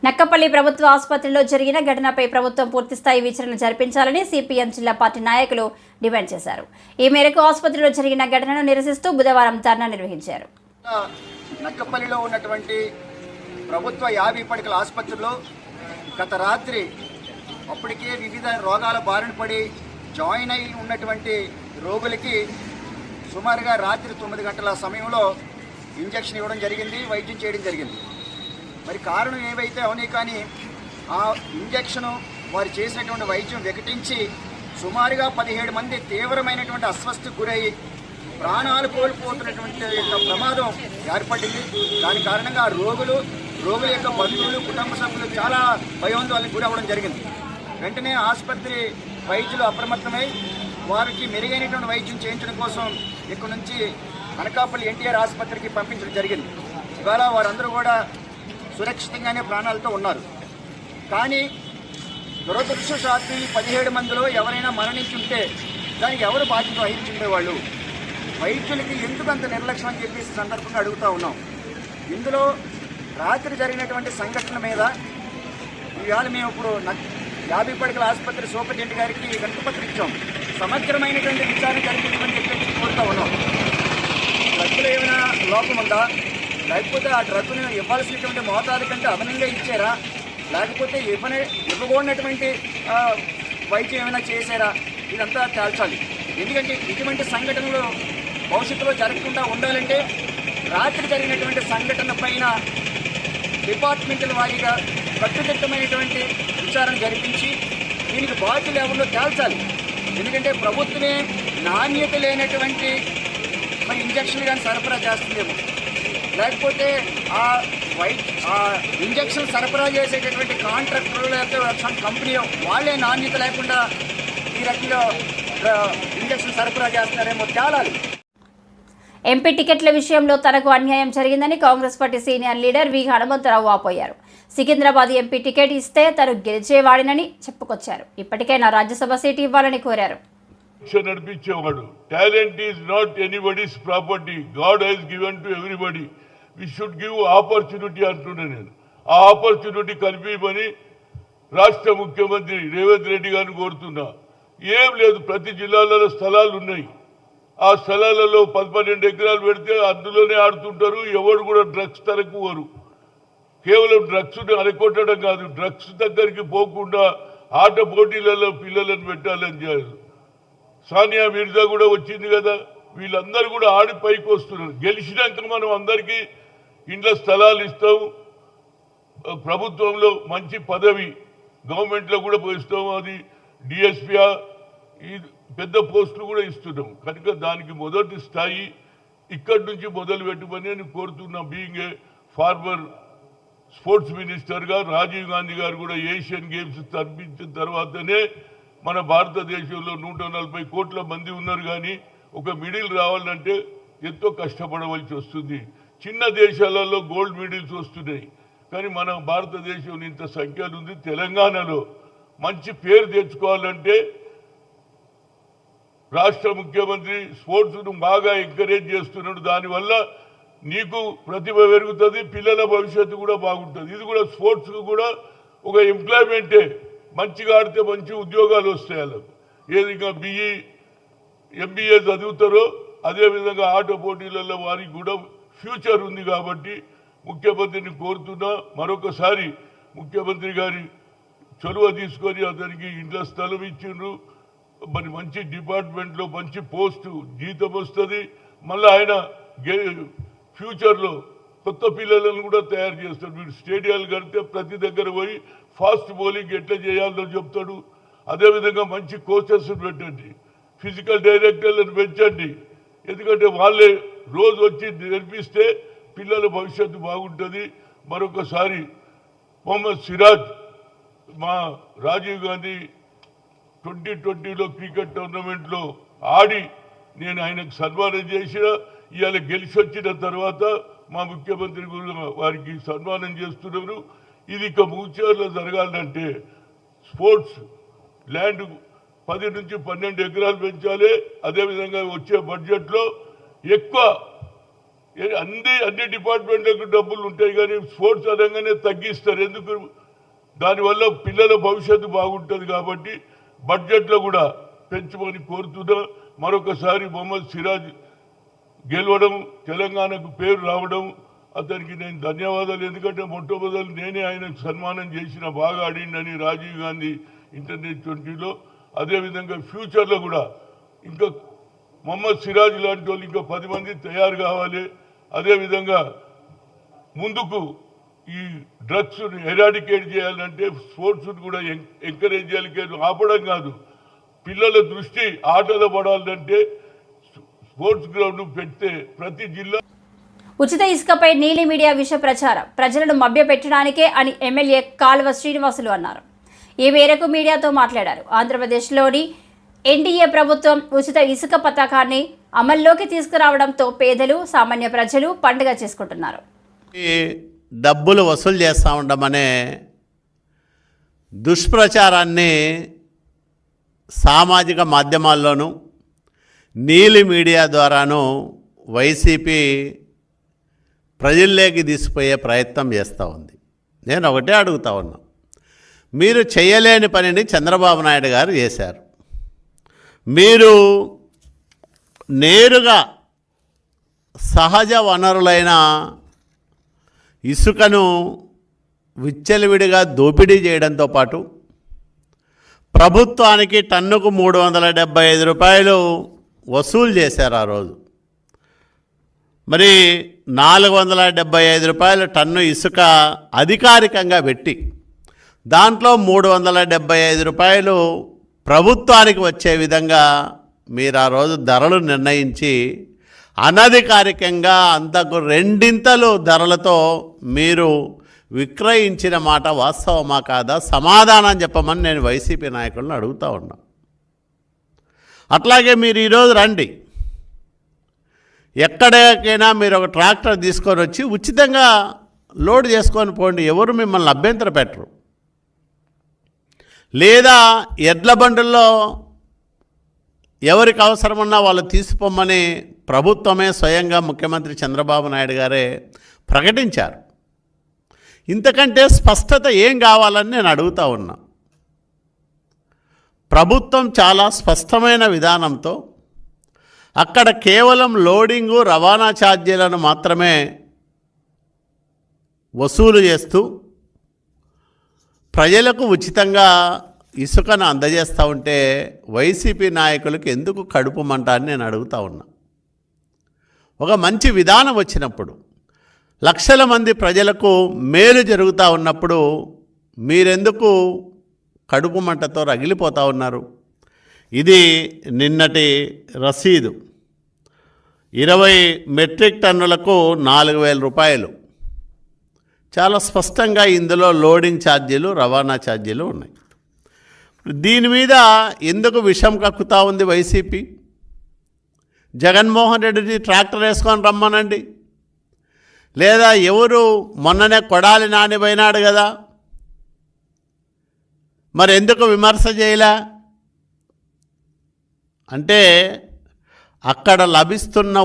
నక్కపల్లి ప్రభుత్వ ఆసుపత్రిలో జరిగిన ఘటనపై ప్రభుత్వం పూర్తిస్థాయి విచారణ జరిపించాలని సిపిఎం జిల్లా పార్టీ నాయకులు డిమాండ్ చేశారు. ఈ మేరకు ఆసుపత్రిలో జరిగిన ఘటనను నిరసిస్తూ బుధవారం ధర్నా నిర్వహించారు. నక్కపల్లిలో ఉన్నటువంటి ప్రభుత్వ 50 పడకల ఆసుపత్రిలో గత రాత్రి అప్పటికే వివిధ రోగాల బారిన పడి జాయిన్ అయి ఉన్నటువంటి రోగులకి సుమారుగా రాత్రి 9 గంటల సమయంలో ఇంజెక్షన్ ఇవ్వడం జరిగింది, వైద్యం చేయడం జరిగింది. మరి కారణం ఏవైతే అవునాయి కానీ ఆ ఇంజెక్షను వారు చేసినటువంటి వైద్యం వికటించి సుమారుగా 17 మంది తీవ్రమైనటువంటి అస్వస్థకు గురై ప్రాణాలు కోల్పోతున్నటువంటి ప్రమాదం ఏర్పడింది. దాని కారణంగా రోగుల యొక్క బంధువులు, కుటుంబ సభ్యులు చాలా భయోందోళనకు గురవ్వడం జరిగింది. వెంటనే ఆసుపత్రి వైద్యులు అప్రమత్తమై వారికి మెరుగైనటువంటి వైద్యం చేయించడం కోసం ఇక్కడ నుంచి అనకాపల్లి ఎన్టీఆర్ ఆసుపత్రికి పంపించడం జరిగింది. ఇవాళ వారందరూ కూడా సురక్షితంగానే ప్రాణాలతో ఉన్నారు. కానీ దురదృష్టవశాత్తు ఈ 17 మందిలో ఎవరైనా మరణించి ఉంటే దానికి ఎవరు బాధ్యత వహించుండేవాళ్ళు? వైద్యులకి ఎందుకు అంత నిర్లక్ష్యం అని చెప్పేసి సందర్భంగా అడుగుతూ ఉన్నాం. ఇందులో రాత్రి జరిగినటువంటి సంఘటన మీద ఇవాళ మేము ఇప్పుడు 50 పడకల ఆసుపత్రి సూపరింటెండెంట్ గారికి వినతిపత్రం ఇచ్చాం. సమగ్రమైనటువంటి విచారణ జరిపించమని చెప్పేసి కోరుతూ ఉన్నాం. డ్రగ్గులో ఏమైనా లోపం ఉందా, లేకపోతే ఆ డ్రగ్గును ఇవ్వాల్సినటువంటి మోతాదు కంటే అదనంగా ఇచ్చారా, లేకపోతే ఇవ్వకూడనటువంటి వైద్యం ఏమైనా చేశారా, ఇదంతా తేల్చాలి. ఎందుకంటే ఇటువంటి సంఘటనలు భవిష్యత్తులో జరగకుండా ఉండాలంటే రాత్రి జరిగినటువంటి సంఘటన పైన డిపార్ట్మెంట్ల వారీగా కట్టుదిట్టమైనటువంటి విచారణ జరిపించి దీనికి బాధ్యులు ఎవరిలో తేల్చాలి. ఎందుకంటే ప్రభుత్వమే నాణ్యత లేనటువంటి మరి ఇంజక్షన్లు కానీ సరఫరా చేస్తుందేమో, లేకపోతే ఆ ఇంజక్షన్ సరఫరా చేసేటటువంటి కాంట్రాక్టర్లు లేకపోతే కంపెనీ వాళ్ళే నాణ్యత లేకుండా ఈ రకంగా ఇంజక్షన్ సరఫరా చేస్తున్నారేమో తేలాలి. ఎంపీ టికెట్ల విషయంలో తనకు అన్యాయం జరిగిందని కాంగ్రెస్ పార్టీ సీనియర్ లీడర్ వి హనుమంతరావు వాపోయారు. సికింద్రాబాద్ ఎంపీ టికెట్ ఇస్తే తను గెలిచేవాడినని చెప్పుకొచ్చారు. ఇప్పటికైనా రాజ్యసభ సీటు ఇవ్వాలని కోరారు. నడిపించేవాడు talent is not anybody's property, God has given to everybody. We should give opportunity అంటున్నా నేను. ఆ ఆపర్చునిటీ కల్పించమని రాష్ట్ర ముఖ్యమంత్రి రేవంత్ రెడ్డి గారిని కోరుతున్నా. ఏం లేదు, ప్రతి జిల్లాలలో స్థలాలు ఉన్నాయి. ఆ స్థలాలలో 12 ఎకరాలు పెడితే అందులోనే ఆడుతుంటారు. ఎవరు కూడా డ్రగ్స్ తరకువరు. కేవలం డ్రగ్స్ను అరకొట్టడం కాదు, డ్రగ్స్ దగ్గరికి పోకుండా ఆట పోటీలలో పిల్లలను పెట్టాలని చేయాలి. సానియా మిర్జా కూడా వచ్చింది కదా, వీళ్ళందరూ కూడా ఆడి పైకి వస్తున్నారు. గెలిచినాక మనం అందరికీ ఇంట్లో స్థలాలు ఇస్తాం, ప్రభుత్వంలో మంచి పదవి గవర్నమెంట్లో కూడా పోయిస్తాం, అది డిఎస్పీఆ ఈ పెద్ద పోస్టులు కూడా ఇస్తున్నాం. కనుక దానికి మొదటి స్థాయి ఇక్కడి నుంచి మొదలు పెట్టమని నేను కోరుతున్నా. బీయింగ్ ఏ ఫార్మర్ స్పోర్ట్స్ మినిస్టర్గా రాజీవ్ గాంధీ గారు కూడా ఏషియన్ గేమ్స్ తప్పించిన తర్వాతనే మన భారతదేశంలో 140 కోట్ల మంది ఉన్నారు. కానీ ఒక మిడిల్ రావాలంటే ఎంతో కష్టపడవలసి వస్తుంది. చిన్న దేశాలలో గోల్డ్ మెడల్స్ వస్తున్నాయి, కానీ మన భారతదేశంలో ఇంత సంఖ్యలు ఉంది. తెలంగాణలో మంచి పేరు తెచ్చుకోవాలంటే రాష్ట్ర ముఖ్యమంత్రి స్పోర్ట్స్ను బాగా ఎంకరేజ్ చేస్తున్నాడు. దానివల్ల నీకు ప్రతిభ పెరుగుతుంది, పిల్లల భవిష్యత్తు కూడా బాగుంటుంది. ఇది కూడా స్పోర్ట్స్కు కూడా ఒక ఎంప్లాయ్మెంటే. మంచిగా ఆడితే మంచి ఉద్యోగాలు వస్తాయి వాళ్ళకు. ఏదిగా BE MBA చదువుతారో అదేవిధంగా ఆట పోటీలలో వారికి కూడా ఫ్యూచర్ ఉంది. కాబట్టి ముఖ్యమంత్రిని కోరుతున్నా, మరొకసారి ముఖ్యమంత్రి గారి చొరవ తీసుకొని అతనికి ఇంట్లో స్థలం ఇచ్చిండ్రు. మరి మంచి డిపార్ట్మెంట్లో మంచి పోస్టు, జీతం వస్తుంది. మళ్ళీ ఆయన ఫ్యూచర్లో కొత్త పిల్లలను కూడా తయారు చేస్తాడు. వీడు స్టేడియాలు కడితే ప్రతి దగ్గర పోయి ఫాస్ట్ బౌలింగ్ ఎట్లా చేయాలో చెప్తాడు. అదేవిధంగా మంచి కోచెస్ని పెట్టండి, ఫిజికల్ డైరెక్టర్లను పెంచండి. ఎందుకంటే వాళ్ళే రోజు వచ్చి నేర్పిస్తే పిల్లల భవిష్యత్తు బాగుంటుంది. మరొకసారి మొహమ్మద్ సిరాజ్ మా రాజీవ్ గాంధీ 2020లో క్రికెట్ టోర్నమెంట్లో ఆడి నేను ఆయనకు సన్మానం చేసిన. ఇవాళ గెలిచి వచ్చిన తర్వాత మా ముఖ్యమంత్రి వారికి సన్మానం చేస్తున్నారు. ఇది ఇక ఫ్యూచర్లో జరగాలంటే స్పోర్ట్స్ ల్యాండ్ 10 నుంచి 12 ఎకరాలు పెంచాలి. అదేవిధంగా వచ్చే బడ్జెట్లో ఎక్కువ అన్ని డిపార్ట్మెంట్లకు డబ్బులు ఉంటాయి, కానీ స్పోర్ట్స్ అనగానే తగ్గిస్తారు. ఎందుకు? దానివల్ల పిల్లల భవిష్యత్తు బాగుంటుంది కాబట్టి బడ్జెట్లో కూడా పెంచమని కోరుతున్నా. మరొకసారి మొహమ్మద్ సిరాజ్ గెలవడం, తెలంగాణకు పేరు రావడం, అతనికి నేను ధన్యవాదాలు. ఎందుకంటే మొట్టమొదటి నేనే ఆయనకు సన్మానం చేసిన, బాగా ఆడిండని రాజీవ్ గాంధీ ఇంటర్20లో. అదేవిధంగా ఫ్యూచర్లో కూడా ఇంకా మొహమ్మద్ సిరాజ్ లాంటి వాళ్ళు ఇంకా 10 మంది తయారు కావాలి. అదేవిధంగా ముందుకు ఈ డ్రగ్స్ని ఎరాడికేట్ చేయాలంటే స్పోర్ట్స్ని కూడా ఎంకరేజ్ చేయాలి, ఆపడం కాదు. పిల్లల దృష్టి ఆటలు పడాలంటే స్పోర్ట్స్ గ్రౌండ్ పెడితే ప్రతి జిల్లా. ఉచిత ఇసుకపై నీలి మీడియా విష ప్రచారం ప్రజలను మభ్యపెట్టడానికే అని ఎమ్మెల్యే కాల్వ శ్రీనివాసులు అన్నారు. ఈ మేరకు మీడియాతో మాట్లాడారు. ఆంధ్రప్రదేశ్లోని ఎన్డీఏ ప్రభుత్వం ఉచిత ఇసుక పథకాన్ని అమల్లోకి తీసుకురావడంతో పేదలు, సామాన్య ప్రజలు పండుగ చేసుకుంటున్నారు. డబ్బులు వసూలు చేస్తూ ఉండమనే దుష్ప్రచారాన్ని సామాజిక మాధ్యమాల్లోనూ నీలి మీడియా ద్వారాను వైసీపీ ప్రజల్లోకి తీసుకుపోయే ప్రయత్నం చేస్తూ ఉంది. నేను ఒకటే అడుగుతా ఉన్నా, మీరు చేయలేని పనిని చంద్రబాబు నాయుడు గారు చేశారు. మీరు నేరుగా సహజ వనరులైన ఇసుకను విచ్చలవిడిగా దోపిడీ చేయడంతో పాటు ప్రభుత్వానికి టన్నుకు 375 రూపాయలు వసూలు చేశారు ఆ రోజు. మరి 475 రూపాయల టన్ను ఇసుక అధికారికంగా పెట్టి దాంట్లో 375 రూపాయలు ప్రభుత్వానికి వచ్చే విధంగా మీరు ఆ రోజు ధరలు నిర్ణయించి అనధికారికంగా అంతకు 2 ధరలతో మీరు విక్రయించిన మాట వాస్తవమా కాదా సమాధానం చెప్పమని నేను వైసీపీ నాయకులను అడుగుతూ ఉన్నా. అట్లాగే మీరు ఈరోజు రండి, ఎక్కడికైనా మీరు ఒక ట్రాక్టర్ తీసుకొని వచ్చి ఉచితంగా లోడ్ చేసుకొని పోండి, ఎవరు మిమ్మల్ని అభ్యంతర పెట్టరు. లేదా ఎడ్ల బండుల్లో ఎవరికి అవసరమున్నా వాళ్ళు తీసిపోమ్మని ప్రభుత్వమే స్వయంగా ముఖ్యమంత్రి చంద్రబాబు నాయుడు గారే ప్రకటించారు. ఇంతకంటే స్పష్టత ఏం కావాలని నేను అడుగుతా ఉన్నా. ప్రభుత్వం చాలా స్పష్టమైన విధానంతో అక్కడ కేవలం లోడింగు, రవాణా ఛార్జీలను మాత్రమే వసూలు చేస్తూ ప్రజలకు ఉచితంగా ఇసుకను అందజేస్తూ ఉంటే వైసీపీ నాయకులకు ఎందుకు కడుపు మంట అని నేను అడుగుతా ఉన్నా. ఒక మంచి విధానం వచ్చినప్పుడు, లక్షల మంది ప్రజలకు మేలు జరుగుతూ ఉన్నప్పుడు మీరెందుకు కడుపు మంటతో రగిలిపోతూ ఉన్నారు? ఇది నిన్నటి రసీదు. 20 మెట్రిక్ టన్నులకు 4,000 రూపాయలు. చాలా స్పష్టంగా ఇందులో లోడింగ్ ఛార్జీలు, రవాణా ఛార్జీలు ఉన్నాయి. దీని మీద ఎందుకు విషం కక్కుతా ఉంది వైసీపీ? జగన్మోహన్ రెడ్డిని ట్రాక్టర్ వేసుకొని రమ్మనండి, లేదా ఎవరు మొన్ననే కొడాలి నాని పోయినాడు కదా, మరి ఎందుకు విమర్శ చేయలే? అంటే అక్కడ లభిస్తున్న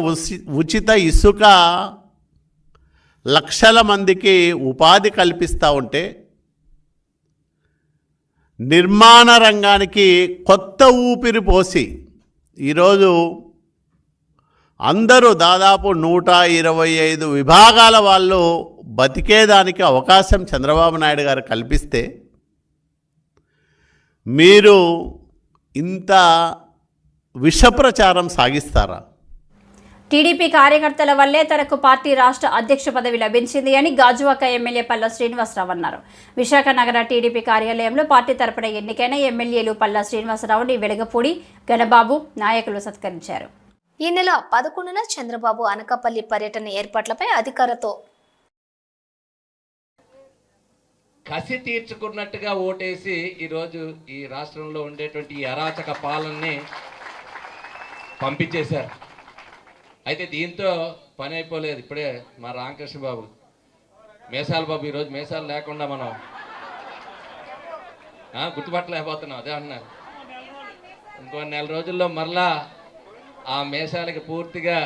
ఉచిత ఇసుక లక్షల మందికి ఉపాధి కల్పిస్తూ ఉంటే నిర్మాణ రంగానికి కొత్త ఊపిరి పోసి ఈరోజు అందరూ దాదాపు 125 విభాగాల వాళ్ళు బతికేదానికి అవకాశం చంద్రబాబు నాయుడు గారు కల్పిస్తే మీరు ఇంత విషప్రచారం సాగిస్తారా? టీడీపీ కార్యకర్తల వల్లే తనకు పార్టీ రాష్ట్ర అధ్యక్ష పదవి లభించింది అని గాజువాక ఎమ్మెల్యే పల్లా శ్రీనివాసరావు అన్నారు. విశాఖ నగర టీడీపీ కార్యాలయంలో పార్టీ తరపున ఎన్నికైన ఎమ్మెల్యేలు పల్లా శ్రీనివాసరావుని వెలగపూడి, గణబాబు నాయకులు సత్కరించారు. ఈ నెల 11న చంద్రబాబు అనకాపల్లి పర్యటన ఏర్పాట్లపై అధికారులతో కసి తీర్చుకున్నట్టుగా ఓటేసి ఈరోజు ఈ రాష్ట్రంలో ఉండేటువంటి ఈ అరాచక పాలనని పంపించేశారు. అయితే దీంతో పని అయిపోలేదు. ఇప్పుడే మా రామకృష్ణ బాబు, మేసాల బాబు, ఈరోజు మేసాలు లేకుండా మనం గుర్తుపట్టలేకపోతున్నాం. అదే అన్నారు, ఇంకో నెల రోజుల్లో మరలా ఆ మేసాలకి పూర్తిగా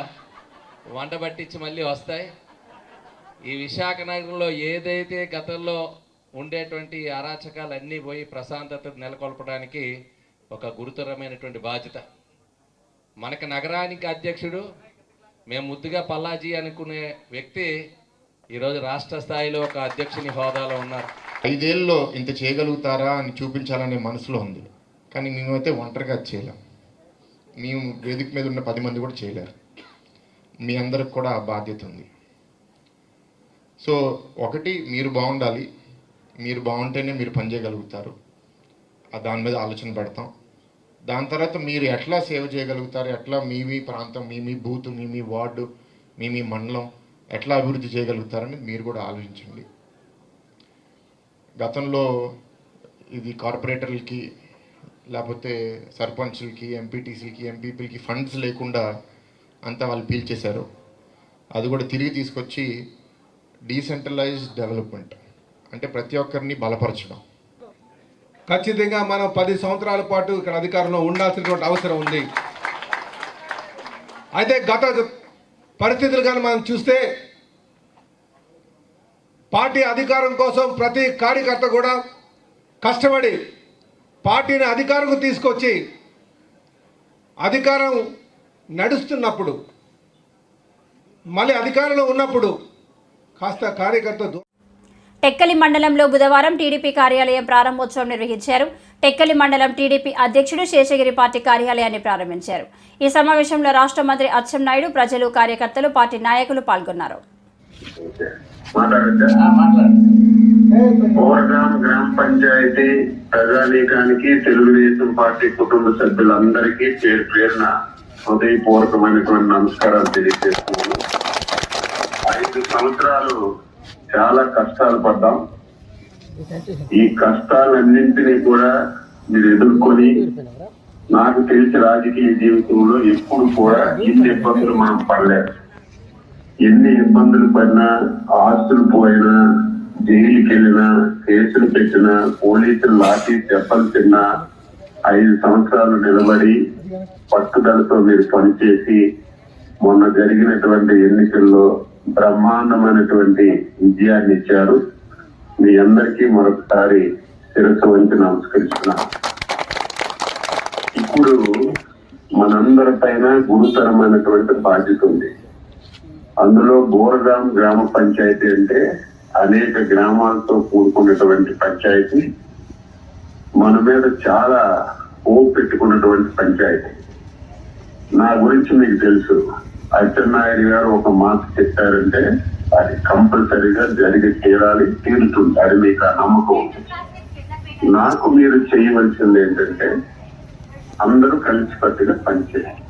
వంట పట్టించి మళ్ళీ వస్తాయి. ఈ విశాఖ నగరంలో ఏదైతే గతంలో ఉండేటువంటి అరాచకాలన్నీ పోయి ప్రశాంతత నెలకొల్పడానికి ఒక గురుతరమైనటువంటి బాధ్యత. మనకి నగరానికి అధ్యక్షుడు, మేము ముద్దుగా పల్లాజీ అనుకునే వ్యక్తి ఈరోజు రాష్ట్ర స్థాయిలో ఒక అధ్యక్షుని హోదాలో ఉన్నారు. 5 ఏళ్ళలో ఇంత చేయగలుగుతారా అని చూపించాలనే మనసులో ఉంది. కానీ మేమైతే ఒంటరిగా చేయలేం. మేము వేదిక మీద ఉన్న 10 మంది కూడా చేయలేరు. మీ అందరికి కూడా ఆ బాధ్యత ఉంది. సో ఒకటి, మీరు బాగుండాలి. మీరు బాగుంటేనే మీరు పనిచేయగలుగుతారు. దాని మీద ఆలోచన పెడతాం. దాని తర్వాత మీరు ఎట్లా సేవ చేయగలుగుతారు, ఎట్లా మీ ప్రాంతం, మీ బూత్, మీ వార్డు, మీ మండలం ఎట్లా అభివృద్ధి చేయగలుగుతారని మీరు కూడా ఆలోచించండి. గతంలో ఇది కార్పొరేటర్లకి లేకపోతే సర్పంచ్లకి, ఎంపీటీసీలకి, ఎంపీపీలకి ఫండ్స్ లేకుండా అంతా వాళ్ళు పీల్చేశారు. అది కూడా తిరిగి తీసుకొచ్చి డీసెంట్రలైజ్డ్ డెవలప్మెంట్ అంటే ప్రతి ఒక్కరిని బలపరచడం. ఖచ్చితంగా మనం 10 సంవత్సరాల పాటు ఇక్కడ అధికారంలో ఉండాల్సినటువంటి అవసరం ఉంది. అయితే గత పరిస్థితులు కానీ మనం చూస్తే పార్టీ అధికారం కోసం ప్రతి కార్యకర్త కూడా కష్టపడి పార్టీని అధికారంకు తీసుకొచ్చి అధికారం నడుస్తున్నప్పుడు మళ్ళీ అధికారంలో ఉన్నప్పుడు కాస్త కార్యకర్త టెక్కలి మండలంలో బుధవారం టీడీపీ కార్యాలయం ప్రారంభోత్సవం నిర్వహించారు. టెక్కలి మండలం టీడీపీ అధ్యక్షుడు శేషగిరి పార్టీ కార్యాలయాన్ని ప్రారంభించారు. ఈ సమావేశంలో రాష్ట్ర మంత్రి అచ్చెన్నాయుడు, ప్రజలు, కార్యకర్తలు, పార్టీ నాయకులు పాల్గొన్నారు. ఓరగాం గ్రామ పంచాయతీ ప్రజానీకానికి, తెలుగుదేశం పార్టీ కుటుంబ సభ్యులందరికీ పేరు పేరున హృదయపూర్వకమైనటువంటి నమస్కారాలు తెలియజేస్తున్నాను. 5 సంవత్సరాలు చాలా కష్టాలు పడ్డాం. ఈ కష్టాలన్నింటినీ కూడా మీరు ఎదుర్కొని, నాకు తెలిసి రాజకీయ జీవితంలో ఎప్పుడు కూడా ఇన్ని ఇబ్బందులు మనం పడలేదు. ఎన్ని ఇబ్బందులు పడినా, ఆస్తులు పోయినా, జైలుకి వెళ్ళినా, కేసులు పెట్టినా, పోలీసులు లాఠీ దెబ్బలు తిన్నా, 5 సంవత్సరాలు నిలబడి పట్టుదలతో మీరు పనిచేసి మొన్న జరిగినటువంటి ఎన్నికల్లో బ్రహ్మాండమైనటువంటి విజయాన్ని ఇచ్చారు. మీ అందరికీ మరొకసారి శిరస్సు వంచి నమస్కరిస్తున్నాను. ఇప్పుడు మనందరి పైన గురుతరమైనటువంటి బాధ్యత ఉంది. అందులో బోరగాం గ్రామ పంచాయతీ అంటే అనేక గ్రామాలతో కూడుకున్నటువంటి పంచాయతీ. మన మీద చాలా హోప్ పెట్టుకున్నటువంటి పంచాయతీ. నా గురించి మీకు తెలుసు. అచ్చెన్నాయుడు గారు ఒక మాట చెప్పారంటే అది కంపల్సరీగా జరిగి తీరుతుంది. అది మీకు ఆ నమ్మకం ఉంటుంది. నాకు మీరు చేయవలసింది ఏంటంటే అందరూ కలిసికట్టుగా పనిచేయాలి.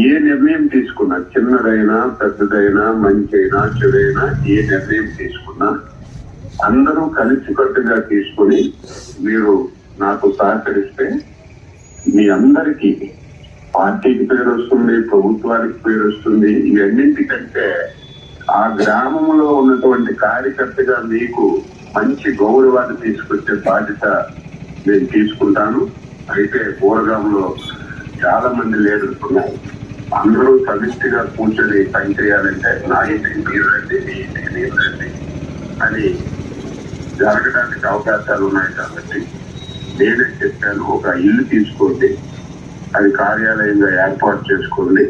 ఏ నిర్ణయం తీసుకున్నా, చిన్నదైనా పెద్దదైనా, మంచి అయినా చెడైనా, ఏ నిర్ణయం తీసుకున్నా అందరూ కలిసికట్టుగా తీసుకుని మీరు నాకు సహకరిస్తే మీ అందరికీ పార్టీకి పేరు వస్తుంది, ప్రభుత్వానికి పేరు వస్తుంది. ఇవన్నింటికంటే ఆ గ్రామంలో ఉన్నటువంటి కార్యకర్తగా మీకు మంచి గౌరవాన్ని తీసుకొచ్చే బాధ్యత నేను తీసుకుంటాను. అయితే బోరగాంలో చాలా మంది లీడర్స్ ఉన్నారు. అందరూ సమిష్టిగా కూర్చొని పనిచేయాలంటే నా ఇంటికి మీరు రండి, మీ ఇంటికి నేను రండి అని జరగడానికి అవకాశాలు ఉన్నాయి. కాబట్టి నేనే చెప్పాను, ఒక ఇల్లు తీసుకోండి, అది కార్యాలయంగా ఏర్పాటు చేసుకోండి.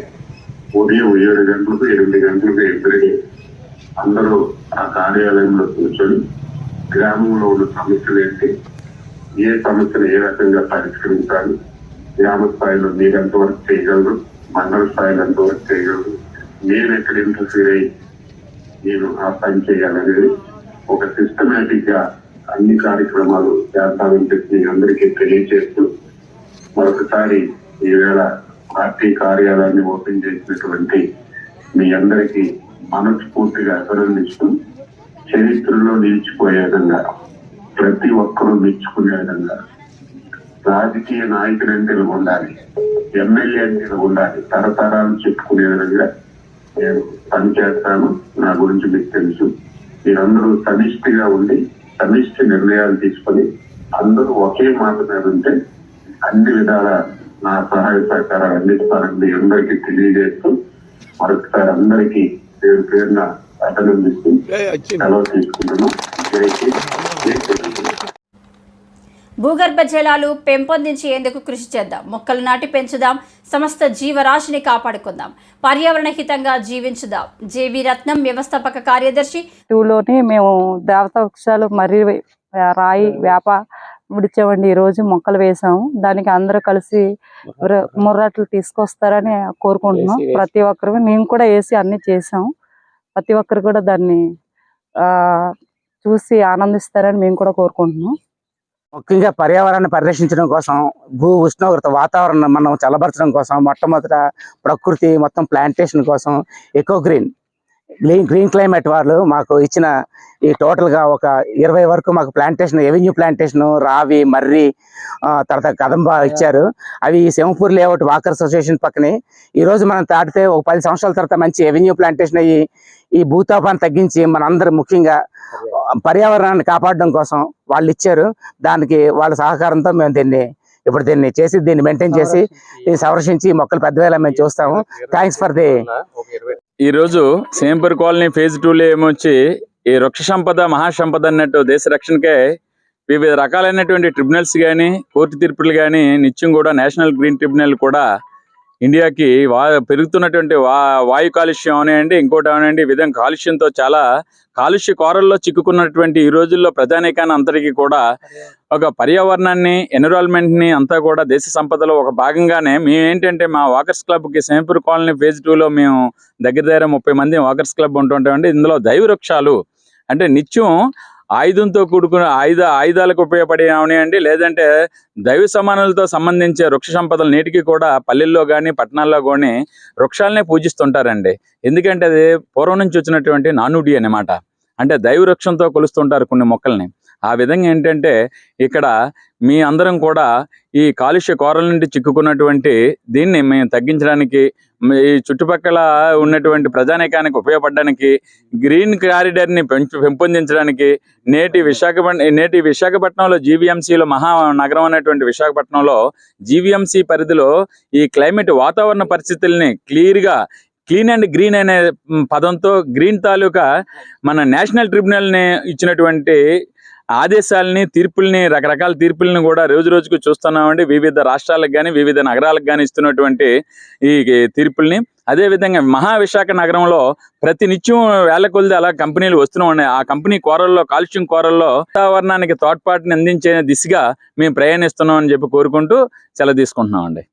ఉదయం 7 గంటలకు 8 గంటలకు ఎవ్రీడే అందరూ ఆ కార్యాలయంలో కూర్చొని గ్రామంలో ఉన్న సమస్యలు ఏంటి, ఏ సమస్యను ఏ రకంగా పరిష్కరించాలి, గ్రామ స్థాయిలో మీరు ఎంతవరకు చేయగలరు, మండల స్థాయిలో ఎంతవరకు చేయగలరు, నేను ఎక్కడ ఇంటర్ఫీర్ అయ్యి నేను ఆ పని చేయాలనేది ఒక సిస్టమేటిక్ గా అన్ని కార్యక్రమాలు చేస్తామని చెప్పి అందరికీ తెలియజేస్తూ మరొకసారి ఈవేళ పార్టీ కార్యాలయాన్ని ఓపెన్ చేసినటువంటి మీ అందరికీ మనస్ఫూర్తిగా అభినందిస్తూ చరిత్రలో నిలిచిపోయే విధంగా, ప్రతి ఒక్కరూ మెచ్చుకునే విధంగా రాజకీయ నాయకుడు అంటే ఉండాలి, ఎమ్మెల్యే అంటే ఉండాలి, తరతరాలు చెప్పుకునే విధంగా నేను పనిచేస్తాను. నా గురించి మీకు తెలుసు. మీరందరూ సమిష్టిగా ఉండి సమిష్టి నిర్ణయాలు తీసుకొని అందరూ ఒకే మాట మీద ఉంటే అన్ని విధాల నా సహాయ సహకారాలు అందిస్తానని మీ అందరికీ తెలియజేస్తూ మరొకసారి అందరికీ పేరు పేరున అభినందిస్తూ సెలవు తీసుకుంటున్నాం. జై హింద్, జై తెలుగు. భూగర్భ జలాలు పెంపొందించేందుకు కృషి చేద్దాం, మొక్కలు నాటి పెంచుదాం, సమస్త జీవరాశిని కాపాడుకుందాం, పర్యావరణ హితంగా జీవించుదాం. జేవి రత్నం వ్యవస్థాపక కార్యదర్శి. టూలోని మేము దేవతా వృక్షాలు మర్రి రాయి వేప విడిచామండి. ఈరోజు మొక్కలు వేసాము. దానికి అందరూ కలిసి ముర్రాట్లు తీసుకొస్తారని కోరుకుంటున్నాం. ప్రతి ఒక్కరు మేము కూడా వేసి అన్ని చేసాం. ప్రతి ఒక్కరు కూడా దాన్ని చూసి ఆనందిస్తారని మేము కూడా కోరుకుంటున్నాం. ముఖ్యంగా పర్యావరణాన్ని పరిరక్షించడం కోసం, భూ ఉష్ణోగ్రత వాతావరణం మనం చల్లబరచడం కోసం, మొట్టమొదట ప్రకృతి మొత్తం ప్లాంటేషన్ కోసం ఎకో గ్రీన్ క్లైమేట్ వాళ్ళు మాకు ఇచ్చిన ఈ టోటల్గా ఒక 20 వరకు మాకు ప్లాంటేషన్, ఎవెన్యూ ప్లాంటేషన్, రావి, మర్రి, తర్వాత కదంబ ఇచ్చారు. అవి సింహపూర్ లేఅవుట్ వాకర్ అసోసియేషన్ పక్కనే. ఈరోజు మనం తాటితే ఒక 10 సంవత్సరాల తర్వాత మంచి ఎవెన్యూ ప్లాంటేషన్ అయ్యి ఈ భూతాపాన్ని తగ్గించి మనందరూ ముఖ్యంగా పర్యావరణాన్ని కాపాడడం కోసం వాళ్ళు ఇచ్చారు. దానికి వాళ్ళ సహకారంతో మేము దీన్ని చేసి దీన్ని మెయింటైన్ చేసి సంరక్షించి మొక్కలు పెద్దవేలా మేము చూస్తాము. Thanks for the. ఈరోజు సేంపూర్ కాలనీ ఫేజ్ 2లో ఏమొచ్చి ఈ వృక్ష సంపద మహాసంపద అన్నట్టు దేశ రక్షణకే వివిధ రకాలైనటువంటి ట్రిబ్యునల్స్ కానీ, కోర్టు తీర్పులు కానీ, నిత్యం కూడా నేషనల్ గ్రీన్ ట్రిబ్యునల్ కూడా ఇండియాకి పెరుగుతున్నటువంటి వాయు కాలుష్యం అవనండి, ఇంకోటి అవనండి, ఈ విధంగా కాలుష్యంతో చాలా కాలుష్య కోరల్లో చిక్కుకున్నటువంటి ఈ రోజుల్లో ప్రజానీకాన్ని అందరికీ కూడా ఒక పర్యావరణాన్ని, ఎన్విరాన్మెంట్ని అంతా కూడా దేశ సంపదలో ఒక భాగంగానే మేము ఏంటంటే మా వాకర్స్ క్లబ్కి సేంపూర్ కాలనీ ఫేజ్ 2లో మేము దగ్గర 30 మంది వాకర్స్ క్లబ్ ఉంటుంటామండి. ఇందులో దైవ వృక్షాలు అంటే నిత్యం ఆయుధంతో కూడుకున్న ఆయుధాలకు ఉపయోగపడే అవనివ్వండి, లేదంటే దైవ సమానులతో సంబంధించే వృక్ష సంపదలు నేటికి కూడా పల్లెల్లో కానీ పట్టణాల్లో కానీ వృక్షాలనే పూజిస్తుంటారండి. ఎందుకంటే అది పూర్వం నుంచి వచ్చినటువంటి నానుడి అన్నమాట. అంటే దైవ వృక్షంతో కొలుస్తుంటారు కొన్ని మొక్కల్ని. ఆ విధంగా ఏంటంటే ఇక్కడ మీ అందరం కూడా ఈ కాలుష్య కోరల నుండి చిక్కుకున్నటువంటి దీన్ని మేము తగ్గించడానికి, ఈ చుట్టుపక్కల ఉన్నటువంటి ప్రజానీకానికి ఉపయోగపడడానికి, గ్రీన్ కారిడార్ని పెంపొందించడానికి నేటి విశాఖపట్నంలో జీవీఎంసీలో మహానగరం అనేటువంటి విశాఖపట్నంలో జీవీఎంసీ పరిధిలో ఈ క్లైమేట్ వాతావరణ పరిస్థితుల్ని క్లీన్ అండ్ గ్రీన్ అనే పదంతో గ్రీన్ తాలూకా మన నేషనల్ ట్రిబ్యునల్ని ఇచ్చినటువంటి ఆదేశాలని, తీర్పుల్ని, రకరకాల తీర్పుల్ని కూడా రోజు రోజుకు చూస్తున్నామండి. వివిధ రాష్ట్రాలకు కానీ వివిధ నగరాలకు కానీ ఇస్తున్నటువంటి ఈ తీర్పుల్ని. అదేవిధంగా విశాఖ నగరంలో ప్రతి నిత్యం వేల కొద్ది అలా కంపెనీలు వస్తూనే ఉన్నాయి. ఆ కంపెనీ కాలుష్యం కోరల్లో వాతావరణానికి తోడ్పాటుని అందించే దిశగా మేము ప్రయాణిస్తున్నాం అని చెప్పి కోరుకుంటూ సెలవు తీసుకుంటున్నామండి.